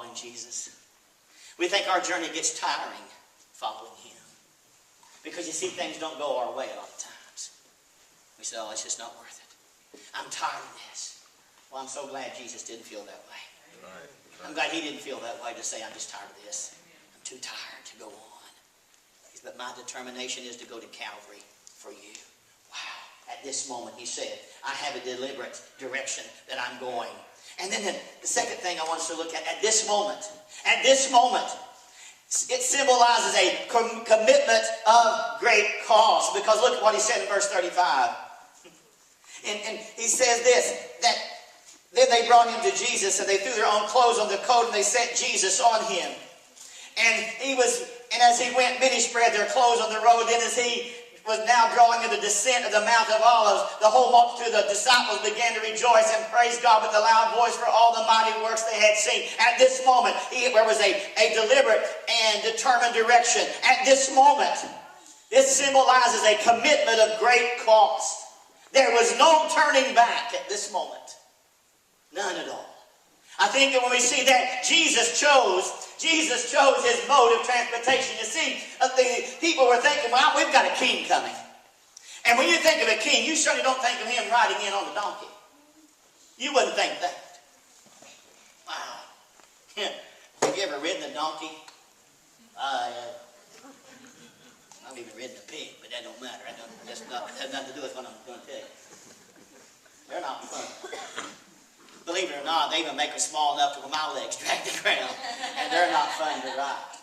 following Jesus. We think our journey gets tiring following him. Because you see, things don't go our way a lot of times. We say, oh, it's just not worth it. I'm tired of this. Well, I'm so glad Jesus didn't feel that way. Right. I'm glad he didn't feel that way to say, I'm just tired of this. I'm too tired to go on. But my determination is to go to Calvary for you. Wow. At this moment, he said, I have a deliberate direction that I'm going. And then the second thing I want us to look at this moment, it symbolizes a commitment of great cost. Because look at what he said in verse 35. And he says this, that then they brought him to Jesus, and they threw their own clothes on the coat, and they set Jesus on him. And as he went, many spread their clothes on the road. Then as he was now drawing in the descent of the Mount of Olives, the whole multitude of the disciples began to rejoice and praise God with a loud voice for all the mighty works they had seen. At this moment, there was a deliberate and determined direction. At this moment, this symbolizes a commitment of great cost. There was no turning back at this moment. None at all. I think that when we see that Jesus chose his mode of transportation. You see, the people were thinking, well, we've got a king coming. And when you think of a king, you certainly don't think of him riding in on the donkey. You wouldn't think that. Wow. Have you ever ridden a donkey? I've even ridden a pig, but that don't matter. That has nothing to do with what I'm going to tell you. They're not fun. Believe it or not, they even make them small enough to where my legs drag the ground. And they're not fun to ride.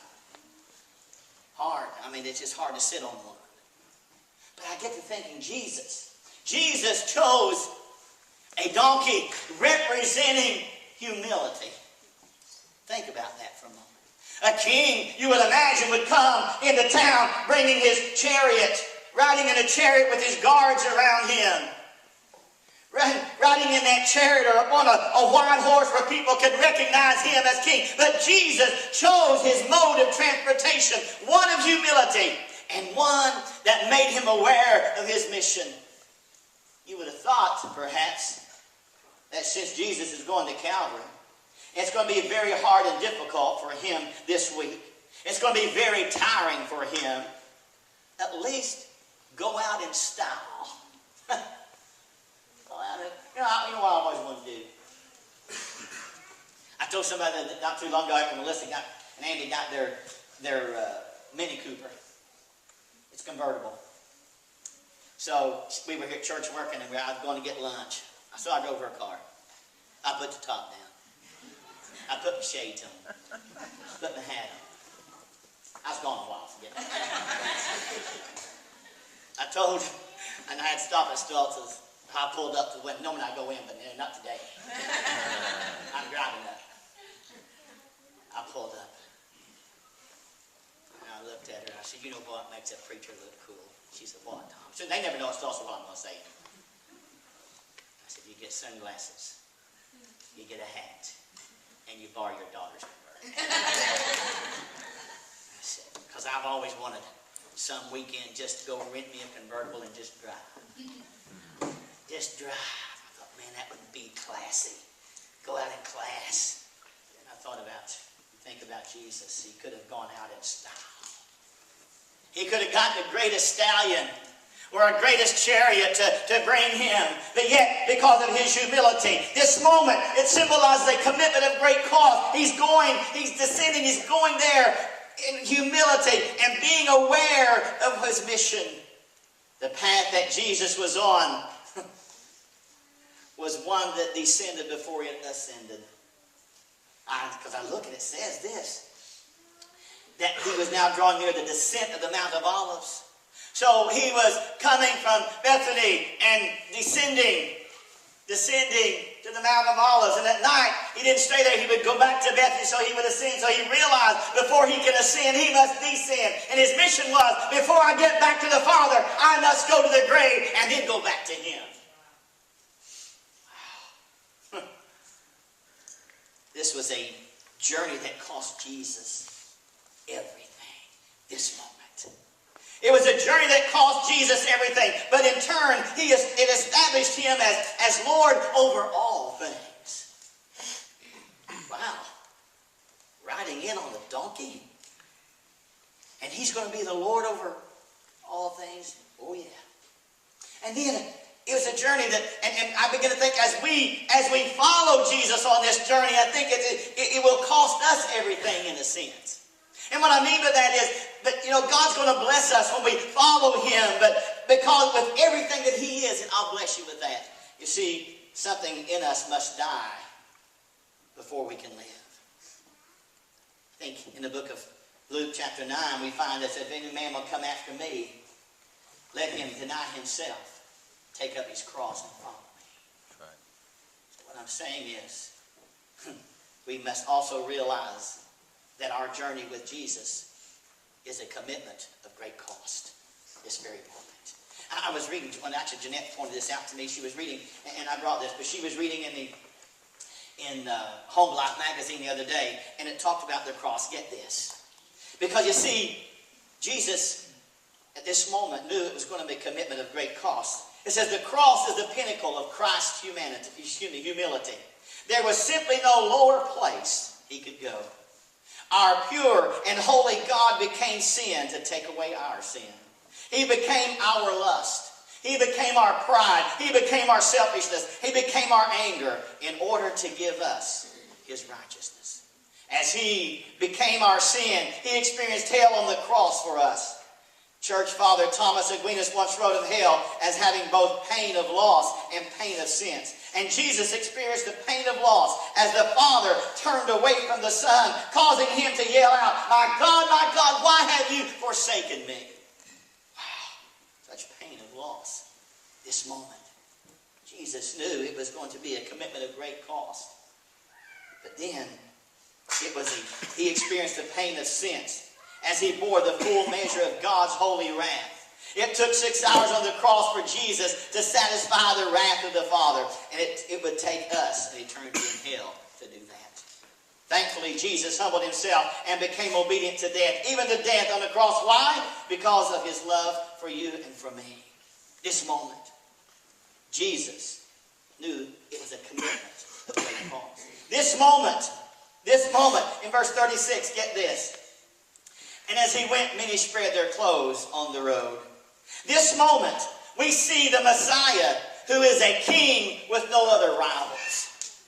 Hard. I mean, it's just hard to sit on one. But I get to thinking, Jesus chose a donkey representing humility. Think about that for a moment. A king, you would imagine, would come into town bringing his chariot, riding in a chariot with his guards around him. Riding in that chariot or upon a white horse where people could recognize him as king. But Jesus chose his mode of transportation, one of humility and one that made him aware of his mission. You would have thought, perhaps, that since Jesus is going to Calvary, it's going to be very hard and difficult for him this week. It's going to be very tiring for him. At least go out in style. You know what I always wanted to do? I told somebody that not too long ago after Melissa and Andy got their Mini Cooper. It's convertible. So we were here at church working, and I was going to get lunch. So I drove her car. I put the top down. I put my shades on. Put my hat on. I was gone a while, forget it. And I had to stop at Stoltz's. I pulled up to the window. Normally I go in, but not today. I'm driving up. I pulled up. And I looked at her. I said, you know what makes that preacher look cool? She said, what, Tom? So they never know it's also what I'm going to say. I said, you get sunglasses, you get a hat, and you borrow your daughter's convertible. I said, because I've always wanted some weekend just to go rent me a convertible and just drive. Just drive. I thought, man, that would be classy. Go out in class. And I thought think about Jesus. He could have gone out in style. He could have gotten the greatest stallion or a greatest chariot to bring him. But yet, because of his humility, this moment, it symbolizes a commitment of great cost. He's descending, he's going there in humility and being aware of his mission. The path that Jesus was on was one that descended before it ascended. Because I look and it says this, that he was now drawing near the descent of the Mount of Olives. So he was coming from Bethany and descending to the Mount of Olives. And at night, he didn't stay there. He would go back to Bethany so he would ascend. So he realized before he can ascend, he must descend. And his mission was, before I get back to the Father, I must go to the grave and then go back to him. Wow. This was a journey that cost Jesus everything. This moment. It was a journey that cost Jesus everything. But in turn, it established him as Lord over all things. Wow. in on the donkey? And he's going to be the Lord over all things? Oh, yeah. And then it was a journey that, and I begin to think as we follow Jesus on this journey, I think it will cost us everything in a sense. And what I mean by that is that, God's going to bless us when we follow him, but because with everything that he is, and I'll bless you with that. You see, something in us must die before we can live. I think in the book of Luke chapter 9, we find that if any man will come after me, let him deny himself, take up his cross and follow me. Right. So what I'm saying is, we must also realize that our journey with Jesus is a commitment of great cost. This very moment. I was reading, actually Jeanette pointed this out to me. She was reading, and I brought this, but she was reading in Home Life magazine the other day, and it talked about the cross. Get this. Because you see, Jesus at this moment knew it was going to be a commitment of great cost. It says the cross is the pinnacle of Christ's humility. There was simply no lower place he could go. Our pure and holy God became sin to take away our sin. He became our lust. He became our pride. He became our selfishness. He became our anger in order to give us his righteousness. As he became our sin, he experienced hell on the cross for us. Church Father Thomas Aquinas once wrote of hell as having both pain of loss and pain of sins. And Jesus experienced the pain of loss as the Father turned away from the Son, causing him to yell out, my God, why have you forsaken me? Wow, such pain of loss. This moment, Jesus knew it was going to be a commitment of great cost. But then, he experienced the pain of sins as he bore the full measure of God's holy wrath. It took 6 hours on the cross for Jesus to satisfy the wrath of the Father. And it would take us an eternity in hell to do that. Thankfully, Jesus humbled himself and became obedient to death, even to death on the cross. Why? Because of his love for you and for me. This moment, Jesus knew it was a commitment of great cost. This moment, in verse 36, get this. And as he went, many spread their clothes on the road. This moment, we see the Messiah, who is a king with no other rivals.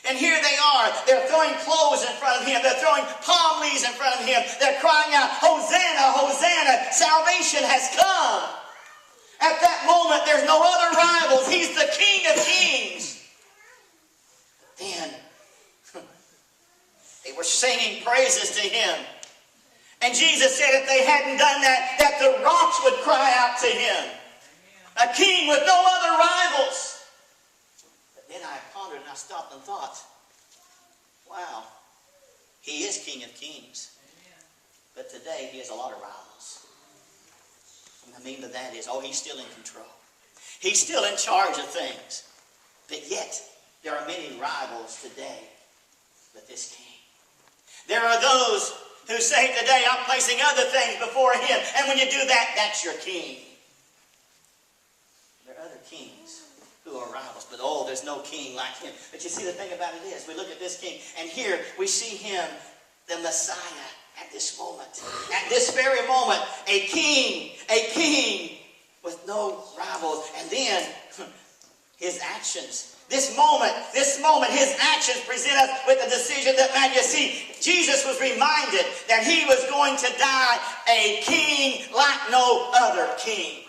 And here they are. They're throwing clothes in front of him. They're throwing palm leaves in front of him. They're crying out, Hosanna, Hosanna, salvation has come. At that moment, there's no other rivals. He's the King of Kings. Then, they were singing praises to him. And Jesus said if they hadn't done that the rocks would cry out to him. A king with no other rivals. But then I pondered and I stopped and thought, wow, he is King of Kings. But today he has a lot of rivals. What I mean by that is, he's still in control. He's still in charge of things. But yet, there are many rivals today with this king. There are those who say today, I'm placing other things before him. And when you do that, that's your king. There are other kings who are rivals. But there's no king like him. But you see, the thing about it is, we look at this king. And here we see him, the Messiah, at this moment. At this very moment, a king with no rivals. And then his actions. This moment, his actions present us with a decision that, man, you see, Jesus was reminded that he was going to die a king like no other king.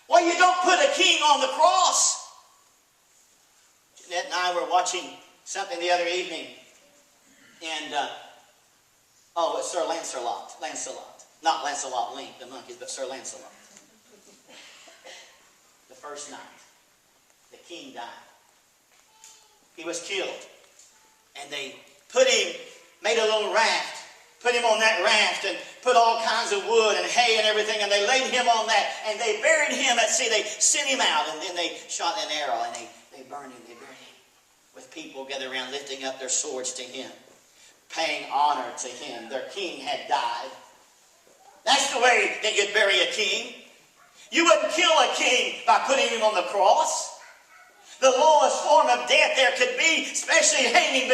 Well, you don't put a king on the cross. Jeanette and I were watching something the other evening, and, it's Sir Lancelot. Not Lancelot Link, the monkeys, but Sir Lancelot. The first night, the king died. He was killed. And they made a little raft, put him on that raft and put all kinds of wood and hay and everything, and they laid him on that, and they buried him at sea. They sent him out, and then they shot an arrow, and they burned him. They buried him with people gathered around lifting up their swords to him, paying honor to him. Their king had died. That's the way that you'd bury a king. You wouldn't kill a king by putting him on the cross. The lowest form of death there could be, especially hanging.